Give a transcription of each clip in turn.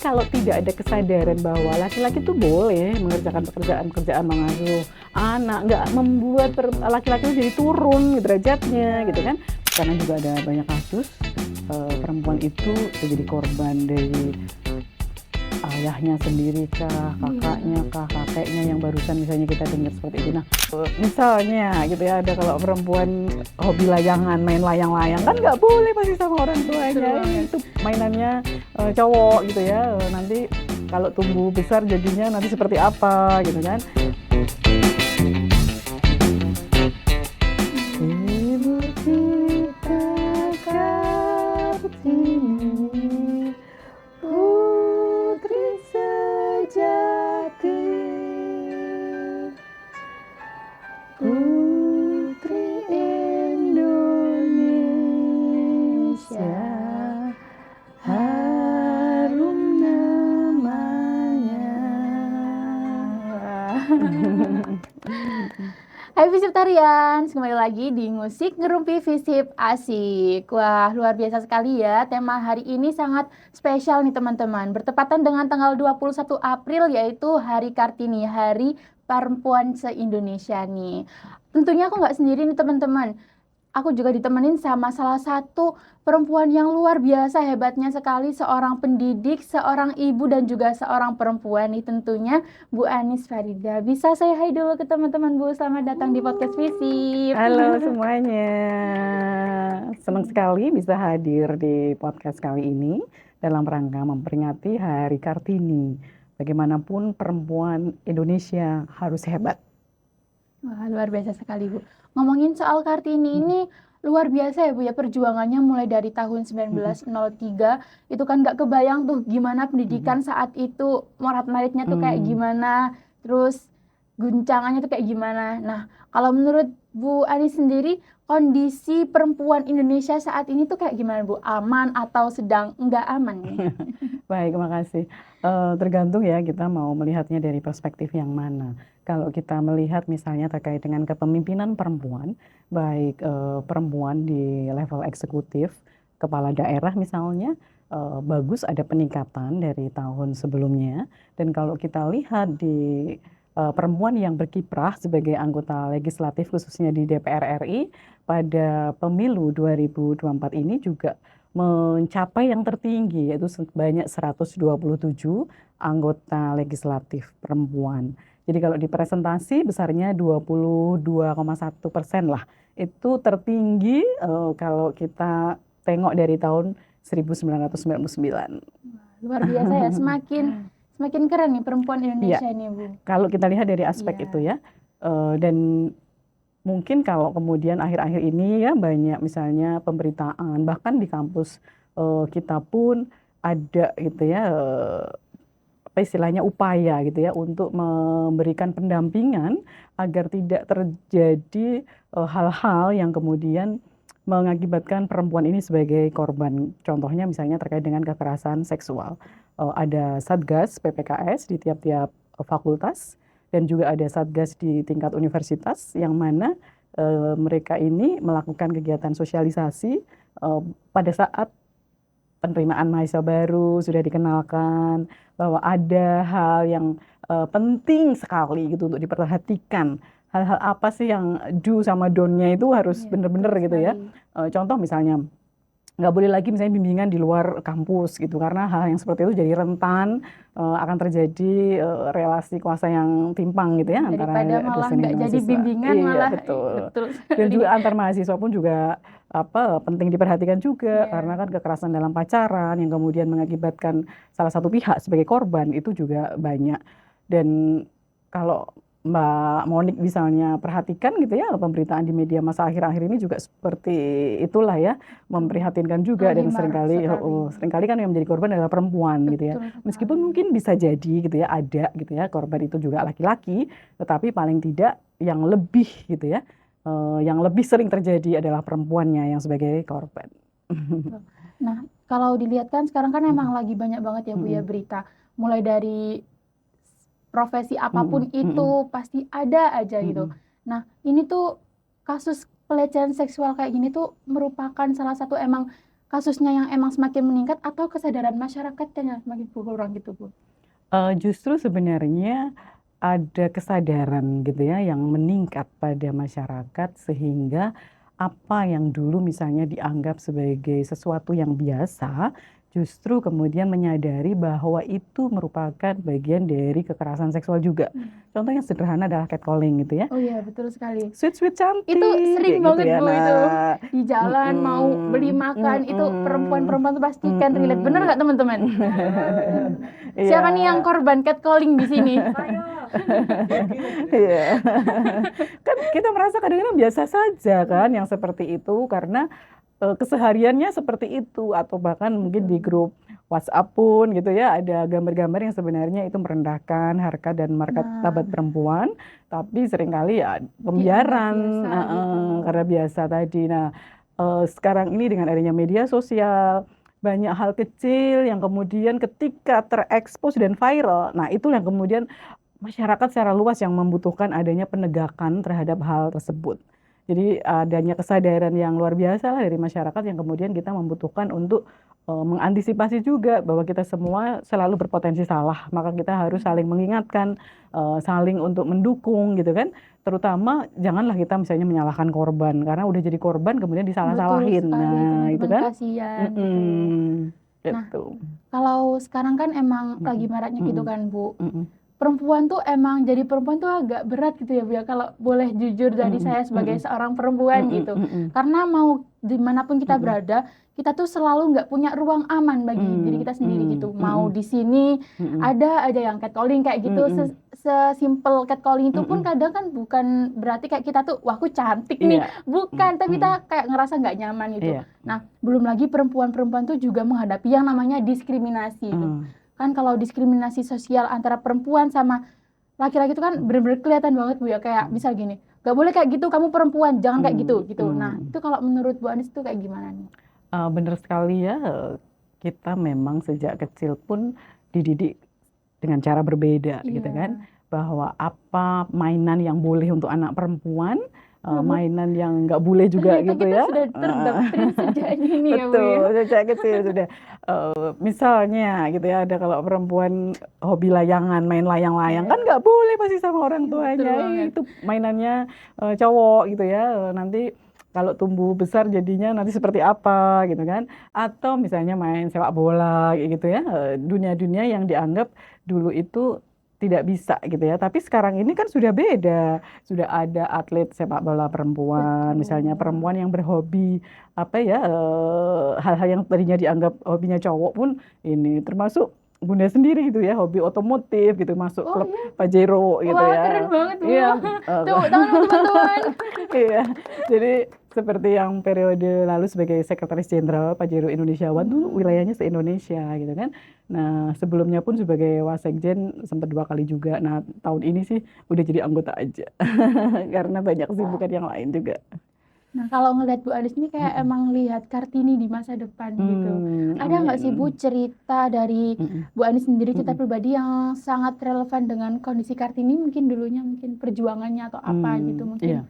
kalau tidak ada kesadaran bahwa laki-laki tuh boleh mengerjakan pekerjaan-pekerjaan mengasuh anak, nggak membuat laki-laki itu jadi turun derajatnya gitu kan. Karena juga ada banyak kasus perempuan itu jadi korban dari ayahnya sendiri kah, kakaknya kah, kakeknya yang barusan misalnya kita dengar seperti itu. Nah, misalnya gitu ya, ada kalau perempuan hobi layangan, main layang-layang kan nggak boleh pasti sama orang tuanya. Itu mainannya cowok gitu ya. Nanti kalau tumbuh besar jadinya nanti seperti apa gitu kan. Ibu kita Kartini, putri sejati, putri Indonesia, harum namanya. Hai Visiptarians, kembali lagi di Ngusik Ngerumpi Visip Asik. Wah, luar biasa sekali ya. Tema hari ini sangat spesial nih teman-teman. Bertepatan dengan tanggal 21 April yaitu Hari Kartini, Hari Perempuan se-Indonesia nih. Tentunya aku nggak sendiri nih teman-teman. Aku juga ditemenin sama salah satu perempuan yang luar biasa hebatnya sekali, seorang pendidik, seorang ibu dan juga seorang perempuan nih tentunya Bu Anis Farida. Bisa saya hai dulu ke teman-teman Bu, selamat datang di podcast Visip. Halo semuanya, senang sekali bisa hadir di podcast kali ini dalam rangka memperingati Hari Kartini. Bagaimanapun perempuan Indonesia harus hebat. Wah, luar biasa sekali Bu. Ngomongin soal Kartini ini luar biasa ya Bu ya, perjuangannya mulai dari tahun 1903 itu kan nggak kebayang tuh gimana pendidikan saat itu, morat-maritnya tuh kayak gimana, terus guncangannya tuh kayak gimana. Nah, kalau menurut Bu Anis sendiri, kondisi perempuan Indonesia saat ini tuh kayak gimana Bu? Aman atau sedang nggak aman nih? Baik, makasih. Tergantung ya kita mau melihatnya dari perspektif yang mana. Kalau kita melihat misalnya terkait dengan kepemimpinan perempuan, baik perempuan di level eksekutif, kepala daerah misalnya, bagus ada peningkatan dari tahun sebelumnya. Dan kalau kita lihat di perempuan yang berkiprah sebagai anggota legislatif khususnya di DPR RI pada pemilu 2024 ini juga mencapai yang tertinggi yaitu sebanyak 127 anggota legislatif perempuan. Jadi kalau di presentasi besarnya 22,1% lah. Itu tertinggi kalau kita tengok dari tahun 1999. Luar biasa ya, semakin keren nih perempuan Indonesia ini Bu. Kalau kita lihat dari aspek itu ya, dan mungkin kalau kemudian akhir-akhir ini ya banyak misalnya pemberitaan, bahkan di kampus kita pun ada gitu ya, apa istilahnya upaya gitu ya untuk memberikan pendampingan agar tidak terjadi hal-hal yang kemudian mengakibatkan perempuan ini sebagai korban. Contohnya misalnya terkait dengan kekerasan seksual. Ada Satgas PPKS di tiap-tiap fakultas dan juga ada Satgas di tingkat universitas yang mana mereka ini melakukan kegiatan sosialisasi pada saat penerimaan mahasiswa baru sudah dikenalkan bahwa ada hal yang penting sekali gitu untuk diperhatikan. Hal-hal apa sih yang do sama don't-nya itu harus benar-benar gitu ya. Contoh misalnya nggak boleh lagi misalnya bimbingan di luar kampus gitu karena hal yang seperti itu jadi rentan akan terjadi relasi kuasa yang timpang gitu ya antara dosen dan mahasiswa. Jadi bimbingan malah betul. Dan juga antar mahasiswa pun juga penting diperhatikan juga karena kan kekerasan dalam pacaran yang kemudian mengakibatkan salah satu pihak sebagai korban itu juga banyak. Dan kalau Mbak Monik misalnya perhatikan gitu ya pemberitaan di media masa akhir-akhir ini juga seperti itulah ya, memprihatinkan juga dan seringkali kan yang menjadi korban adalah perempuan gitu ya. Meskipun mungkin bisa jadi gitu ya ada gitu ya korban itu juga laki-laki, tetapi paling tidak yang lebih gitu ya, yang lebih sering terjadi adalah perempuannya yang sebagai korban. Nah, kalau dilihat kan sekarang kan emang lagi banyak banget ya Bu ya berita, mulai dari profesi apapun itu pasti ada aja gitu. Nah, ini tuh kasus pelecehan seksual kayak gini tuh merupakan salah satu emang kasusnya yang emang semakin meningkat atau kesadaran masyarakatnya semakin berkurang gitu, Bu? Justru sebenarnya ada kesadaran gitu ya yang meningkat pada masyarakat sehingga apa yang dulu misalnya dianggap sebagai sesuatu yang biasa, justru kemudian menyadari bahwa itu merupakan bagian dari kekerasan seksual juga. Contoh yang sederhana adalah catcalling gitu ya. Oh iya, betul sekali. Sweet cantik Itu sering kayak gitu banget, ya. Bu, itu. Nah, Di jalan mau beli makan, itu perempuan-perempuan tuh pasti kan relate. Bener nggak, teman-teman? Siapa nih yang Iya. korban catcalling di sini? Iya. Kan kita merasa kadang-kadang biasa saja kan yang seperti itu karena kesehariannya seperti itu, atau bahkan mungkin di grup WhatsApp pun gitu ya ada gambar-gambar yang sebenarnya itu merendahkan harkat dan martabat perempuan, tapi seringkali ya pembiaran biasa gitu. karena biasa tadi. Nah, sekarang ini dengan adanya media sosial banyak hal kecil yang kemudian ketika terekspos dan viral, nah itu yang kemudian masyarakat secara luas yang membutuhkan adanya penegakan terhadap hal tersebut. Jadi adanya kesadaran yang luar biasa lah dari masyarakat yang kemudian kita membutuhkan untuk mengantisipasi juga bahwa kita semua selalu berpotensi salah, maka kita harus saling mengingatkan, saling untuk mendukung gitu kan. Terutama janganlah kita misalnya menyalahkan korban karena udah jadi korban kemudian disalah-salahin. Betul sekali, Nah, itu teman-teman, kan. kasihan gitu. Nah, Gitu. kalau sekarang kan emang lagi maraknya gitu kan, Bu. Perempuan tuh emang jadi perempuan tuh agak berat gitu ya, Bu ya, kalau boleh jujur dari saya sebagai seorang perempuan gitu. Karena mau dimanapun kita berada, kita tuh selalu nggak punya ruang aman bagi diri kita sendiri gitu. Mau di sini ada aja yang catcalling kayak gitu. Sesimpel catcalling itu pun kadang kan bukan berarti kayak kita tuh, wah aku cantik nih, bukan, tapi kita kayak ngerasa nggak nyaman gitu. Nah, belum lagi perempuan-perempuan tuh juga menghadapi yang namanya diskriminasi gitu. Kan kalau diskriminasi sosial antara perempuan sama laki-laki itu kan bener-bener kelihatan banget, Bu ya, kayak misal gini, gak boleh kayak gitu, kamu perempuan, jangan kayak gitu gitu. Nah, itu kalau menurut Bu Anis itu kayak gimana nih? Bener sekali ya, kita memang sejak kecil pun dididik dengan cara berbeda gitu kan, bahwa apa mainan yang boleh untuk anak perempuan, mainan yang nggak boleh juga Ternyata gitu kita ya. sudah terdoktrin sejak dini ya, Bu ya. Betul, sejak kecil sudah. Misalnya gitu ya, ada kalau perempuan hobi layangan, main layang-layang kan nggak boleh pasti sama orang tuanya. Itu mainannya cowok gitu ya. Nanti kalau tumbuh besar jadinya nanti seperti apa gitu kan. Atau misalnya main sepak bola gitu ya. Dunia-dunia yang dianggap dulu itu tidak bisa gitu ya. Tapi sekarang ini kan sudah beda. Sudah ada atlet sepak bola perempuan, misalnya perempuan yang berhobi apa ya, hal-hal yang tadinya dianggap hobinya cowok pun ini termasuk Bunda sendiri gitu ya, hobi otomotif gitu, masuk klub Pajero gitu ya. Wah, keren banget, Bu. Iya. Tepuk tangan teman-teman. Iya. Jadi seperti yang periode lalu sebagai Sekretaris Jenderal Pajero Indonesia One tuh wilayahnya se-Indonesia gitu kan. Nah, sebelumnya pun sebagai Wasekjen sempat 2 kali juga. Nah, tahun ini sih udah jadi anggota aja. Karena banyak kesibukan yang lain juga. Nah, kalau ngelihat Bu Anis ini kayak emang lihat Kartini di masa depan gitu. Ada nggak sih, Bu, cerita dari Bu Anis sendiri, cerita pribadi yang sangat relevan dengan kondisi Kartini, mungkin dulunya, mungkin perjuangannya atau apa gitu, mungkin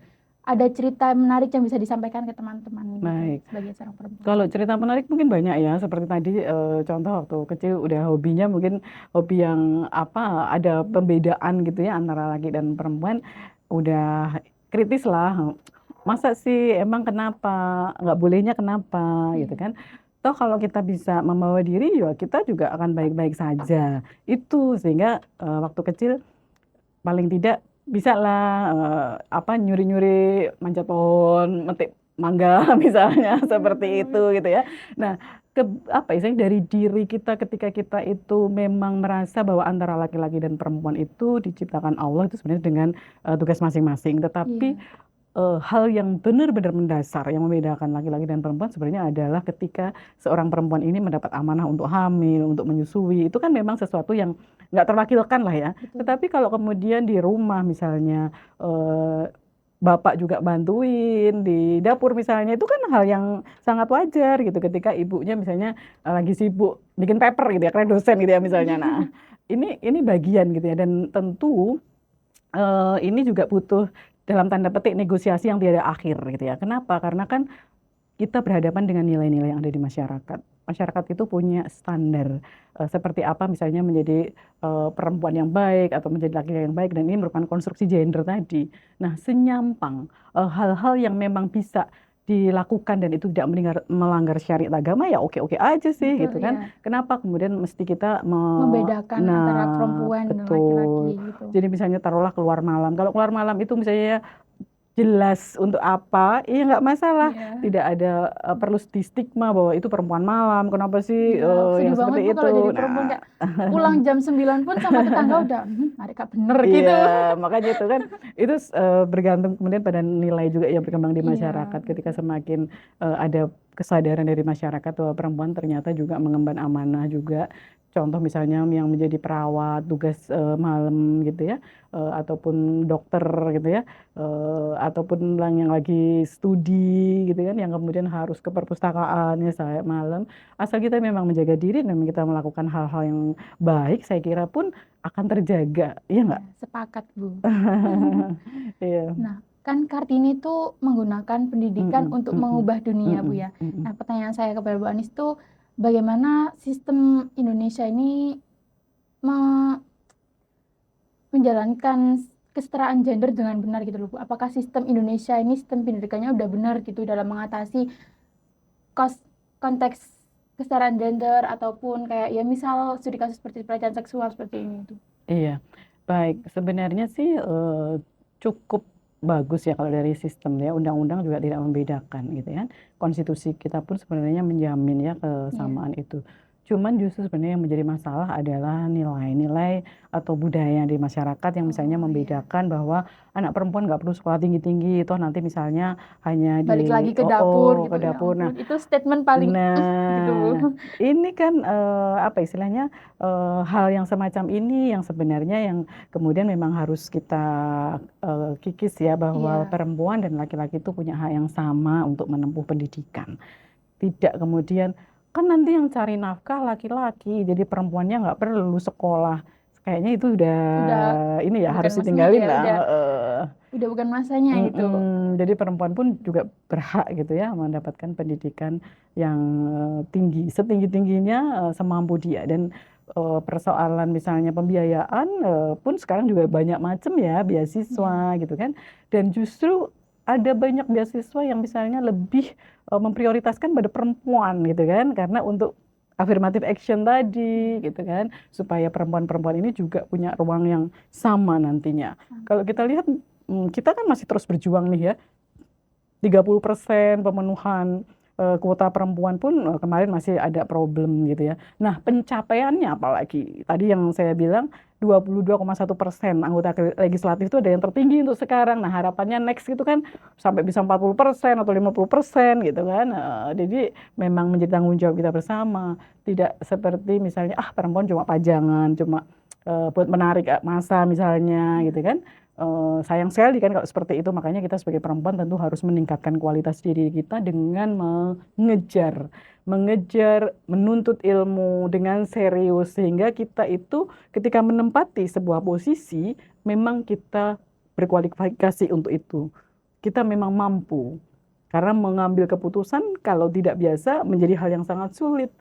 ada cerita menarik yang bisa disampaikan ke teman-teman gitu, sebagai seorang perempuan. Kalau cerita menarik mungkin banyak ya, seperti tadi contoh waktu kecil udah hobinya mungkin hobi yang apa, ada pembedaan gitu ya antara laki dan perempuan, udah kritis lah. Masa sih, emang kenapa, nggak bolehnya kenapa gitu kan. Toh kalau kita bisa membawa diri ya kita juga akan baik-baik saja. Itu sehingga waktu kecil paling tidak bisa lah apa, nyuri-nyuri manjat pohon, metik mangga misalnya seperti itu gitu ya. Nah, apa istilahnya dari diri kita ketika kita itu memang merasa bahwa antara laki-laki dan perempuan itu diciptakan Allah itu sebenarnya dengan tugas masing-masing. Tetapi hal yang benar-benar mendasar yang membedakan laki-laki dan perempuan sebenarnya adalah ketika seorang perempuan ini mendapat amanah untuk hamil, untuk menyusui, itu kan memang sesuatu yang nggak terwakilkan lah ya. Tetapi kalau kemudian di rumah misalnya bapak juga bantuin di dapur misalnya, itu kan hal yang sangat wajar gitu ketika ibunya misalnya lagi sibuk bikin paper gitu ya, karena dosen gitu ya misalnya. Nah, ini bagian gitu ya, dan tentu ini juga butuh dalam tanda petik negosiasi yang tiada akhir gitu ya. Kenapa? Karena kan kita berhadapan dengan nilai-nilai yang ada di masyarakat. Masyarakat itu punya standar seperti apa misalnya menjadi perempuan yang baik atau menjadi laki-laki yang baik, dan ini merupakan konstruksi gender tadi. Nah, senyampang hal-hal yang memang bisa dilakukan dan itu tidak melanggar syariat agama, ya oke-oke aja sih Betul gitu kan. ya. Kenapa kemudian mesti kita Membedakan antara nah, perempuan dan laki-laki betul. gitu. Jadi misalnya taruhlah keluar malam. Kalau keluar malam itu misalnya jelas untuk apa, ya nggak masalah. Iya. Tidak ada perlu di stigma bahwa itu perempuan malam. Kenapa sih Iya, sedih yang banget seperti Bu kalau itu? jadi perempuan Nah, kayak pulang jam 9 pun sama tetangga udah, mereka bener iya, gitu. makanya itu kan itu bergantung kemudian pada nilai juga yang berkembang di Iya, masyarakat. Ketika betul. semakin ada kesadaran dari masyarakat bahwa perempuan ternyata juga mengemban amanah juga. Contoh misalnya yang menjadi perawat, tugas malam gitu ya, ataupun dokter gitu ya, ataupun yang lagi studi gitu kan, yang kemudian harus ke perpustakaan ya saya malam. Asal kita memang menjaga diri dan kita melakukan hal-hal yang baik, saya kira pun akan terjaga, iya nggak? Iya, sepakat Bu. Iya. Nah, kan Kartini tuh menggunakan pendidikan Mm-mm, untuk mm-mm, mengubah dunia Bu mm-mm, ya. mm-mm. Nah, pertanyaan saya kepada Bu Anis tuh bagaimana sistem Indonesia ini me- menjalankan kesetaraan gender dengan benar gitu loh Bu. Apakah sistem Indonesia ini sistem pendidikannya udah benar gitu dalam mengatasi konteks kesetaraan gender ataupun kayak ya misal studi kasus seperti pelecehan seksual seperti ini tuh. Iya, baik. Sebenarnya sih cukup bagus ya kalau dari sistem ya. Undang-undang juga tidak membedakan gitu ya. Konstitusi kita pun sebenarnya menjamin ya Iya. kesamaan itu. Cuman justru sebenarnya yang menjadi masalah adalah nilai-nilai atau budaya di masyarakat yang misalnya Oh iya. membedakan bahwa anak perempuan nggak perlu sekolah tinggi-tinggi, toh nanti misalnya hanya Balik lagi ke oh, dapur ke gitu ya dapur. Nah, ampun. Itu statement paling gitu Bu. nah, ini kan apa istilahnya hal yang semacam ini yang sebenarnya yang kemudian memang harus kita kikis ya bahwa Iya. perempuan dan laki-laki itu punya hak yang sama untuk menempuh pendidikan. Tidak kemudian kan nanti yang cari nafkah laki-laki, jadi perempuannya nggak perlu sekolah. Kayaknya itu udah Udah ini ya bukan harus masanya ditinggalin ya, lah. udah bukan masanya gitu. Jadi perempuan pun juga berhak gitu ya mendapatkan pendidikan yang tinggi, setinggi-tingginya semampu dia. Dan persoalan misalnya pembiayaan pun sekarang juga banyak macam ya, beasiswa Iya. gitu kan. Dan justru ada banyak beasiswa yang misalnya lebih memprioritaskan pada perempuan gitu kan, karena untuk affirmative action tadi gitu kan, supaya perempuan-perempuan ini juga punya ruang yang sama nantinya. Kalau kita lihat kita kan masih terus berjuang nih ya, 30% pemenuhan kuota perempuan pun kemarin masih ada problem gitu ya. Nah, pencapaiannya apalagi tadi yang saya bilang 22,1% anggota legislatif itu ada yang tertinggi untuk sekarang. Nah, harapannya next itu kan sampai bisa 40% atau 50% gitu kan. Jadi memang menjadi tanggung jawab kita bersama. Tidak seperti misalnya perempuan cuma pajangan, cuma buat menarik massa misalnya gitu kan. Sayang sekali kan kalau seperti itu. Makanya kita sebagai perempuan tentu harus meningkatkan kualitas diri kita dengan mengejar, menuntut ilmu dengan serius, sehingga kita itu ketika menempati sebuah posisi memang kita berkualifikasi untuk itu. Kita memang mampu. Karena mengambil keputusan kalau tidak biasa menjadi hal yang sangat sulit.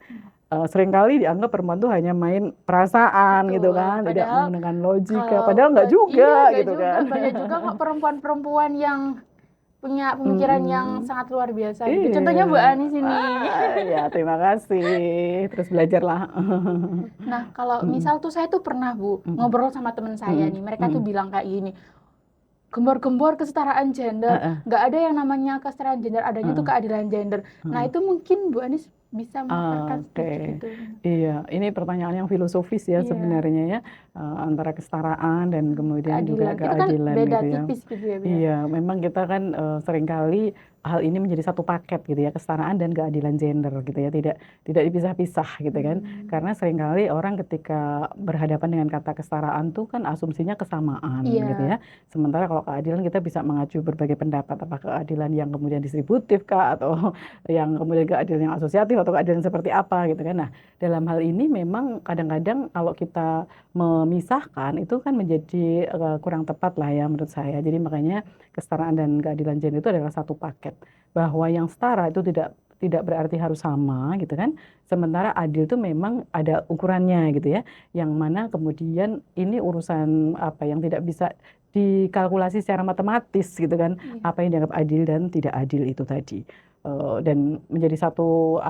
Seringkali dianggap perempuan tuh hanya main perasaan gitu Betul. kan, tidak Padahal menggunakan logika. kalau Padahal nggak iya juga nggak gitu juga kan. banyak juga kok perempuan-perempuan yang punya pemikiran yang Mm-mm. sangat luar biasa gitu. Iya, Contohnya Bu Anis ini. ya terima kasih. Terus belajarlah. Nah, kalau Mm-mm. misal tuh saya tuh pernah Bu Mm-mm. ngobrol sama teman saya Mm-mm. nih. Mereka tuh Mm-mm. bilang kayak gini, gembor-gembor kesetaraan gender, Uh-uh. nggak ada yang namanya kesetaraan gender, adanya tuh Uh-uh. keadilan gender. Nah, Uh-uh. itu mungkin Bu Anis bisa memaparkan Oke, sedikit itu. iya, ini pertanyaan yang filosofis ya Iya, sebenarnya ya, antara kesetaraan dan kemudian juga keadilan. Itu kan keadilan beda gitu ya. tipis gitu ya, Bu ya. Iya, memang kita kan seringkali hal ini menjadi satu paket gitu ya, kesetaraan dan keadilan gender gitu ya, tidak dipisah-pisah gitu kan. Karena seringkali orang ketika berhadapan dengan kata kesetaraan tuh kan asumsinya kesamaan gitu Iya, ya. Sementara kalau keadilan kita bisa mengacu berbagai pendapat, apakah keadilan yang kemudian distributif kah atau yang kemudian keadilan yang asosiatif atau keadilan seperti apa gitu kan. Nah, dalam hal ini memang kadang-kadang kalau kita memisahkan itu kan menjadi kurang tepat lah ya menurut saya. Jadi makanya kesetaraan dan keadilan gender itu adalah satu paket. bahwa yang setara itu tidak berarti harus sama gitu kan. Sementara adil itu memang ada ukurannya gitu ya. Yang mana kemudian ini urusan apa yang tidak bisa dikalkulasi secara matematis gitu kan. Iya. Apa yang dianggap adil dan tidak adil itu tadi. Dan menjadi satu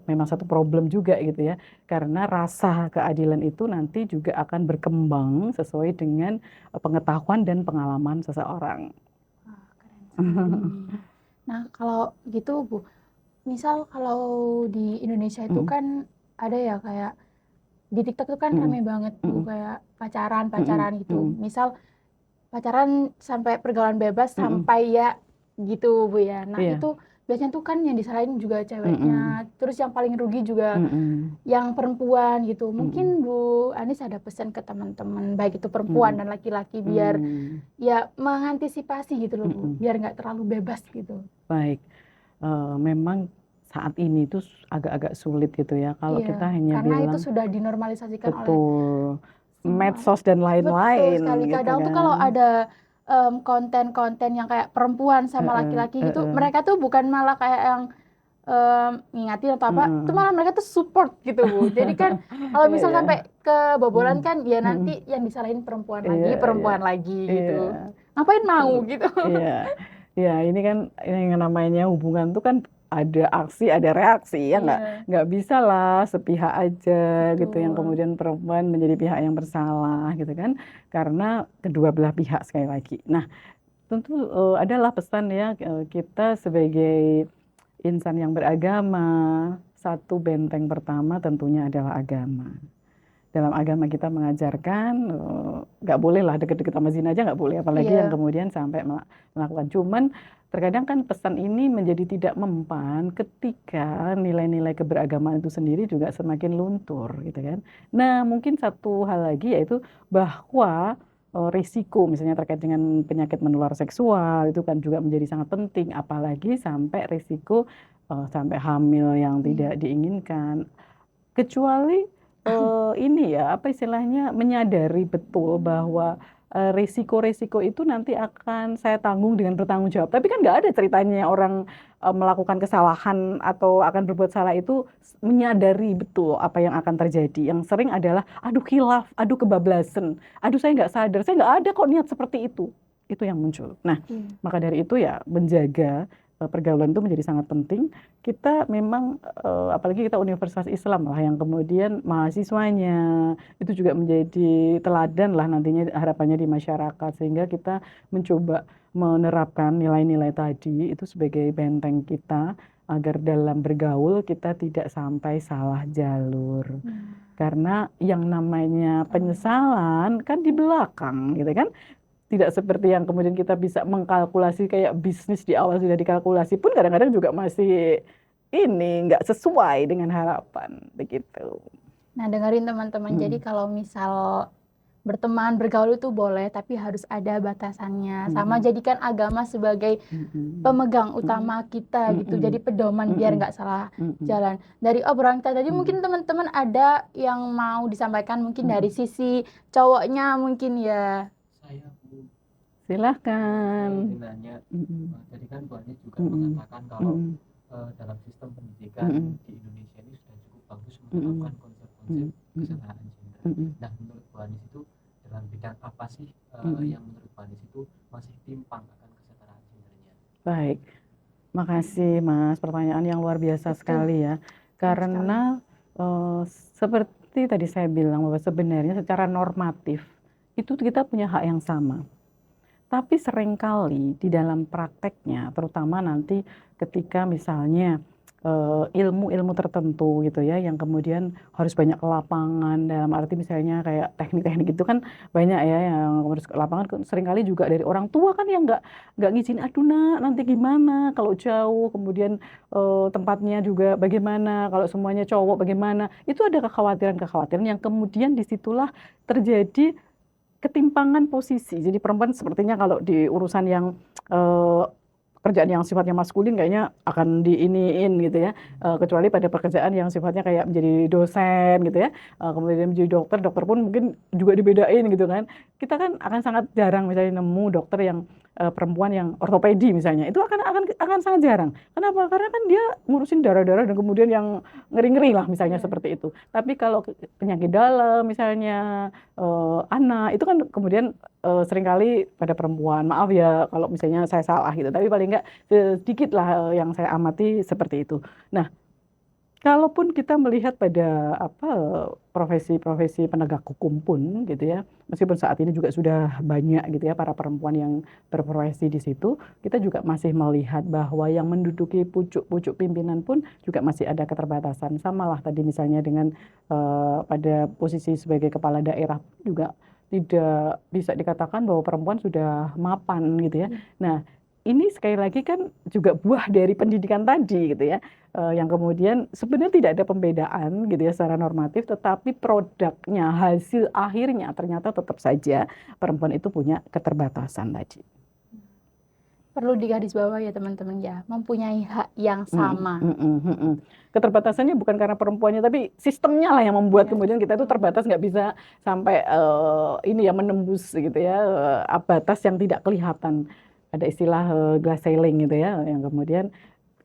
memang satu problem juga gitu ya. Karena rasa keadilan itu nanti juga akan berkembang sesuai dengan pengetahuan dan pengalaman seseorang. Wah, keren sekali. Nah, kalau gitu Bu, misal kalau di Indonesia itu kan ada ya kayak di TikTok itu kan rame banget Bu, kayak pacaran gitu. Misal pacaran sampai pergaulan bebas sampai ya gitu Bu ya. Nah, Iya. itu biasanya tuh kan yang disalahin juga ceweknya. Terus yang paling rugi juga yang perempuan gitu. Mungkin Bu Anis ada pesan ke teman-teman baik itu perempuan dan laki-laki biar ya mengantisipasi gitu loh Bu, biar nggak terlalu bebas gitu. Baik, memang saat ini tuh agak-agak sulit gitu ya kalau Iya, kita hanya karena itu bilang sudah dinormalisasikan oleh betul semua. medsos dan Betul lain-lain sekali. gitu Kadang tuh kan. kalau ada konten-konten yang kayak perempuan sama laki-laki gitu, mereka tuh bukan malah kayak yang ngingatin atau apa, tuh malah mereka tuh support gitu Bu. Jadi kan kalau misal Iya. sampai kebobolan kan ya nanti yang disalahin perempuan lagi gitu. Iya. Ngapain mau gitu. Iya, ya ini kan yang namanya hubungan tuh kan ada aksi, ada reaksi ya nggak bisa lah sepihak aja gitu yang Betul. kemudian perempuan menjadi pihak yang bersalah gitu kan karena kedua belah pihak sekali lagi. Nah tentu adalah pesan ya kita sebagai insan yang beragama satu benteng pertama tentunya adalah agama. Dalam agama kita mengajarkan nggak boleh lah deket-deket sama zina aja nggak boleh apalagi yang kemudian sampai melakukan. Cuman terkadang kan pesan ini menjadi tidak mempan ketika nilai-nilai keberagaman itu sendiri juga semakin luntur gitu kan. Nah mungkin satu hal lagi yaitu bahwa risiko misalnya terkait dengan penyakit menular seksual itu kan juga menjadi sangat penting apalagi sampai risiko sampai hamil yang tidak diinginkan kecuali ini ya apa istilahnya menyadari betul bahwa risiko-risiko itu nanti akan saya tanggung dengan bertanggung jawab. Tapi kan nggak ada ceritanya orang melakukan kesalahan atau akan berbuat salah itu menyadari betul apa yang akan terjadi. Yang sering adalah aduh khilaf, aduh kebablasan, aduh saya nggak sadar, saya nggak ada kok niat seperti itu. Itu yang muncul. Nah, maka dari itu ya menjaga pergaulan itu menjadi sangat penting. Kita memang apalagi kita Universitas Islam lah yang kemudian mahasiswanya itu juga menjadi teladan lah nantinya harapannya di masyarakat sehingga kita mencoba menerapkan nilai-nilai tadi itu sebagai benteng kita agar dalam bergaul kita tidak sampai salah jalur. Karena yang namanya penyesalan kan di belakang gitu kan. Tidak seperti yang kemudian kita bisa mengkalkulasi kayak bisnis di awal sudah dikalkulasi pun kadang-kadang juga masih ini nggak sesuai dengan harapan begitu. Nah dengerin teman-teman, jadi kalau misal berteman bergaul itu boleh tapi harus ada batasannya. Sama jadikan agama sebagai pemegang utama kita gitu. Jadi pedoman biar nggak salah jalan. Dari obrolan kita tadi mungkin teman-teman ada yang mau disampaikan mungkin dari sisi cowoknya mungkin ya. Saya Bu, Silahkan. ingin nanya, tadi kan Bu Anis juga mengatakan kalau dalam sistem pendidikan di Indonesia ini sudah cukup bagus menerapkan konsep-konsep kesetaraan gender. Nah, menurut Bu Anis itu dalam bidang apa sih yang menurut Bu Anis itu masih timpang akan kesetaraan gendernya? Baik, makasih Mas. Pertanyaan yang luar biasa sekali ya. Karena seperti tadi saya bilang bahwa sebenarnya secara normatif itu kita punya hak yang sama. Tapi seringkali di dalam prakteknya, terutama nanti ketika misalnya ilmu-ilmu tertentu gitu ya, yang kemudian harus banyak ke lapangan, dalam arti misalnya kayak teknik-teknik itu kan banyak ya yang harus ke lapangan, seringkali juga dari orang tua kan yang nggak ngizin, aduh nak nanti gimana kalau jauh, kemudian tempatnya juga bagaimana, kalau semuanya cowok bagaimana, itu ada kekhawatiran-kekhawatiran yang kemudian disitulah terjadi ketimpangan posisi. Jadi perempuan sepertinya kalau di urusan yang pekerjaan yang sifatnya maskulin kayaknya akan diiniin gitu ya. Kecuali pada pekerjaan yang sifatnya kayak menjadi dosen gitu ya. Kemudian menjadi dokter pun mungkin juga dibedain gitu kan. kita kan akan sangat jarang misalnya nemu dokter yang perempuan yang ortopedi misalnya, itu akan sangat jarang. Kenapa? Karena kan dia ngurusin darah-darah dan kemudian yang ngeri-ngeri lah misalnya Iya. seperti itu. Tapi kalau penyakit dalam misalnya anak itu kan kemudian seringkali pada perempuan. Maaf ya kalau misalnya saya salah gitu, tapi paling enggak sedikit lah yang saya amati seperti itu. Nah, kalaupun kita melihat pada profesi-profesi penegak hukum pun gitu ya, meskipun saat ini juga sudah banyak gitu ya para perempuan yang berprofesi di situ, kita juga masih melihat bahwa yang menduduki pucuk-pucuk pimpinan pun juga masih ada keterbatasan. Samalah tadi misalnya dengan pada posisi sebagai kepala daerah juga tidak bisa dikatakan bahwa perempuan sudah mapan gitu ya. Nah, ini sekali lagi kan juga buah dari pendidikan tadi gitu ya, yang kemudian sebenarnya tidak ada pembedaan gitu ya secara normatif, tetapi produknya, hasil akhirnya ternyata tetap saja perempuan itu punya keterbatasan tadi. Perlu digarisbawahi ya teman-teman ya, mempunyai hak yang sama. Keterbatasannya bukan karena perempuannya, tapi sistemnya lah yang membuat kemudian kita itu terbatas, nggak bisa sampai ini ya menembus gitu ya batas yang tidak kelihatan. Ada istilah glass ceiling gitu ya, yang kemudian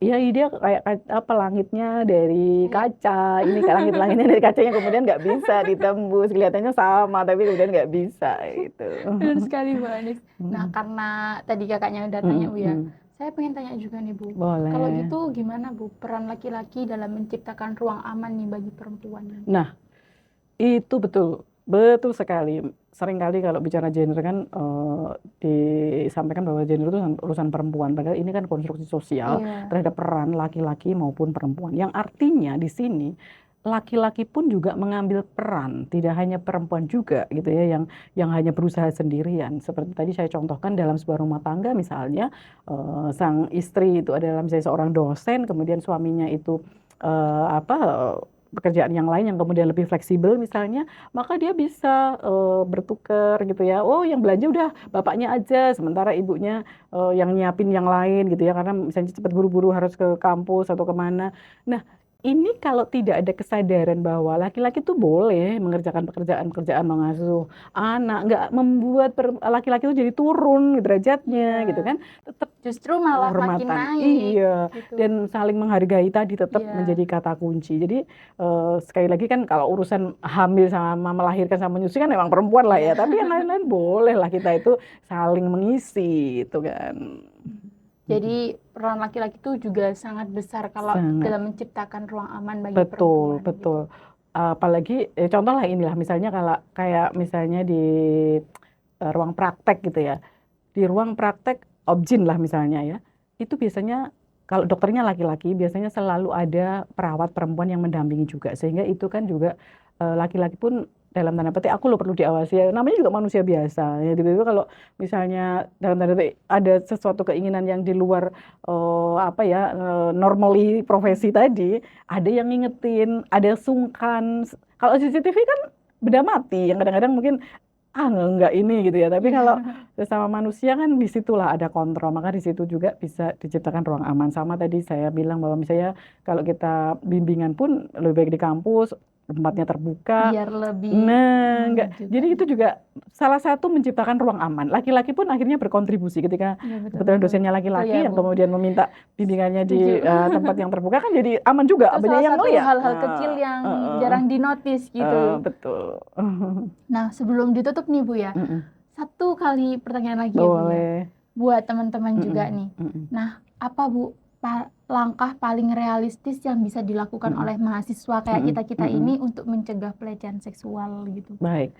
ya dia kayak apa langitnya dari kaca, ini langit-langitnya dari kacanya kemudian nggak bisa ditembus, kelihatannya sama tapi kemudian nggak bisa itu. Benar sekali Bu Anis. Nah, karena tadi kakaknya udah tanya Bu ya, saya pengen tanya juga nih Bu. Boleh. Kalau gitu gimana Bu peran laki-laki dalam menciptakan ruang aman nih bagi perempuan? Nah, itu betul sekali. Seringkali kalau bicara gender kan disampaikan bahwa gender itu urusan perempuan, padahal ini kan konstruksi sosial terhadap peran laki-laki maupun perempuan. Yang artinya di sini laki-laki pun juga mengambil peran, tidak hanya perempuan juga gitu ya yang hanya berusaha sendirian. Seperti tadi saya contohkan dalam sebuah rumah tangga misalnya, sang istri itu adalah misalnya seorang dosen, kemudian suaminya itu pekerjaan yang lain yang kemudian lebih fleksibel misalnya, maka dia bisa bertukar gitu ya. Oh, yang belanja udah bapaknya aja, sementara ibunya yang nyiapin yang lain gitu ya, karena misalnya cepat buru-buru harus ke kampus atau kemana. Nah, ini kalau tidak ada kesadaran bahwa laki-laki tuh boleh mengerjakan pekerjaan-pekerjaan mengasuh anak, nggak membuat laki-laki itu jadi turun derajatnya gitu kan, tetap justru malah makin naik. Iya, gitu. dan saling menghargai tadi tetap menjadi kata kunci. Jadi sekali lagi kan kalau urusan hamil sama melahirkan sama menyusui kan memang perempuan lah ya, tapi yang lain-lain boleh lah kita itu saling mengisi itu kan. Jadi peran laki-laki itu juga sangat besar kalau dalam menciptakan ruang aman bagi Betul, perempuan. betul. Apalagi contoh lah inilah misalnya kalau kayak misalnya di ruang praktek gitu ya. Di ruang praktek obgyn lah misalnya ya. Itu biasanya kalau dokternya laki-laki biasanya selalu ada perawat perempuan yang mendampingi juga, sehingga itu kan juga laki-laki pun dalam tanda petik aku lo perlu diawasi ya, namanya juga manusia biasa ya, tiba-tiba kalau misalnya dalam tanda petik ada sesuatu keinginan yang di luar normally profesi tadi, ada yang ngingetin, ada sungkan. Kalau CCTV kan beda mati yang kadang-kadang mungkin enggak ini gitu ya, tapi kalau sesama manusia kan disitulah ada kontrol, maka di situ juga bisa diciptakan ruang aman. Sama tadi saya bilang bahwa misalnya kalau kita bimbingan pun lebih baik di kampus, tempatnya terbuka. Biar lebih Jadi itu juga salah satu menciptakan ruang aman. Laki-laki pun akhirnya berkontribusi ketika kebetulan dosennya laki-laki yang kemudian meminta bimbingannya di tempat yang terbuka, kan jadi aman juga. Itu banyak yang ngeliat. hal-hal kecil yang jarang dinotis gitu. Betul. Nah, sebelum ditutup nih Bu ya, satu kali pertanyaan lagi ya Bu ya, buat teman-teman juga nih. Nah, apa Bu langkah paling realistis yang bisa dilakukan oleh mahasiswa kayak kita-kita ini untuk mencegah pelecehan seksual gitu? Baik.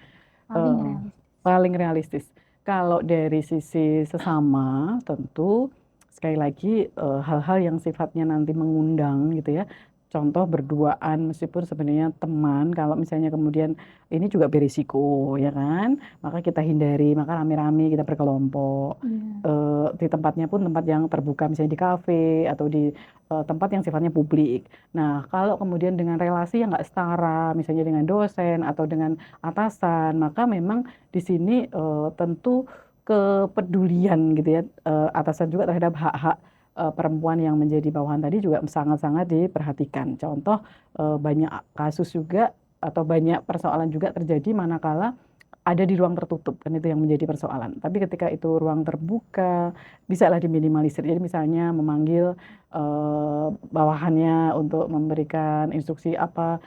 Paling realistis. Paling realistis. Kalau dari sisi sesama tentu sekali lagi hal-hal yang sifatnya nanti mengundang gitu ya. Contoh berduaan meskipun sebenarnya teman, kalau misalnya kemudian ini juga berisiko ya kan, maka kita hindari, maka rame-rame kita berkelompok. Di tempatnya pun tempat yang terbuka, misalnya di kafe atau di tempat yang sifatnya publik. Nah, kalau kemudian dengan relasi yang nggak setara, misalnya dengan dosen atau dengan atasan, maka memang di sini tentu kepedulian gitu ya atasan juga terhadap hak-hak perempuan yang menjadi bawahan tadi juga sangat-sangat diperhatikan. Contoh banyak kasus juga atau banyak persoalan juga terjadi manakala ada di ruang tertutup, kan itu yang menjadi persoalan. Tapi ketika itu ruang terbuka, bisalah diminimalisir. Jadi misalnya memanggil bawahannya untuk memberikan instruksi apa,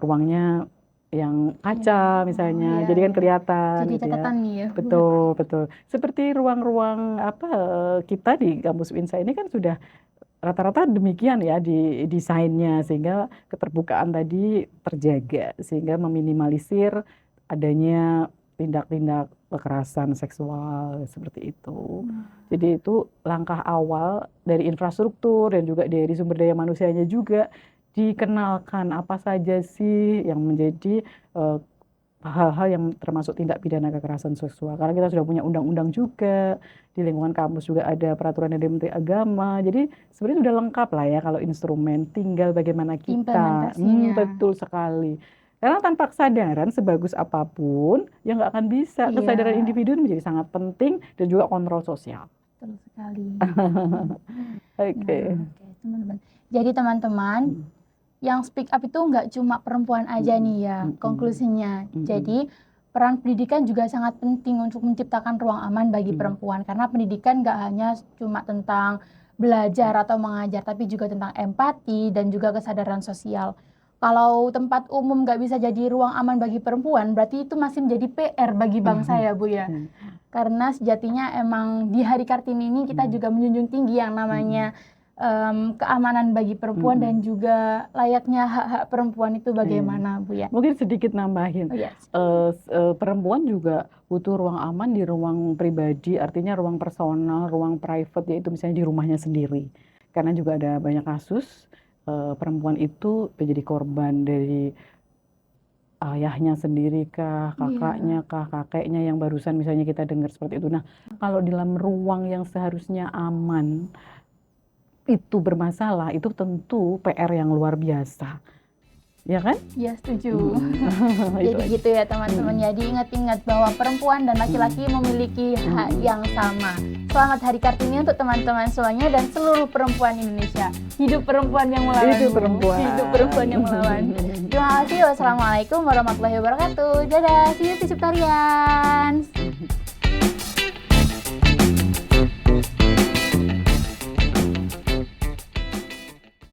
ruangnya yang kaca misalnya, iya, jadi kan iya. kelihatan Jadi gitu ya. catatan nih ya. Betul, betul. Seperti ruang-ruang apa, kita di kampus Winsa ini kan sudah rata-rata demikian ya di desainnya, sehingga keterbukaan tadi terjaga, sehingga meminimalisir adanya tindak-tindak kekerasan seksual seperti itu. Jadi itu langkah awal dari infrastruktur dan juga dari sumber daya manusianya juga, dikenalkan apa saja sih yang menjadi hal-hal yang termasuk tindak pidana kekerasan seksual. Karena kita sudah punya undang-undang juga, di lingkungan kampus juga ada peraturan dari Menteri Agama. Jadi sebenarnya sudah lengkap lah ya kalau instrumen, tinggal bagaimana kita. Implementasinya. Betul sekali. Karena tanpa kesadaran sebagus apapun, ya nggak akan bisa. Iya. Kesadaran individu menjadi sangat penting dan juga kontrol sosial. Betul sekali. Oke. Nah, oke, teman-teman. Jadi teman-teman, yang speak up itu nggak cuma perempuan aja nih ya, konklusinya. Jadi peran pendidikan juga sangat penting untuk menciptakan ruang aman bagi perempuan, karena pendidikan nggak hanya cuma tentang belajar atau mengajar, tapi juga tentang empati dan juga kesadaran sosial. Kalau tempat umum nggak bisa jadi ruang aman bagi perempuan, berarti itu masih menjadi PR bagi bangsa ya Bu ya. Karena sejatinya emang di Hari Kartini ini kita juga menjunjung tinggi yang namanya keamanan bagi perempuan dan juga layaknya hak-hak perempuan itu bagaimana Bu ya. Mungkin sedikit nambahin, Oh, yes. perempuan juga butuh ruang aman di ruang pribadi, artinya ruang personal, ruang private, yaitu misalnya di rumahnya sendiri. Karena juga ada banyak kasus perempuan itu menjadi korban dari ayahnya sendiri kah, kakaknya kah, kakeknya yang barusan misalnya kita dengar seperti itu. Nah, kalau dalam ruang yang seharusnya aman itu bermasalah, itu tentu PR yang luar biasa. Ya kan? Ya setuju. Itu Jadi gitu ya teman-teman. Jadi ingat-ingat bahwa perempuan dan laki-laki memiliki hak yang sama. Selamat Hari Kartini untuk teman-teman semuanya dan seluruh perempuan Indonesia. Hidup perempuan yang melawan. Hidup perempuan. Hidup perempuan yang melawan. Terima kasih. Wassalamualaikum warahmatullahi wabarakatuh. Dadah. See you Ciptarians.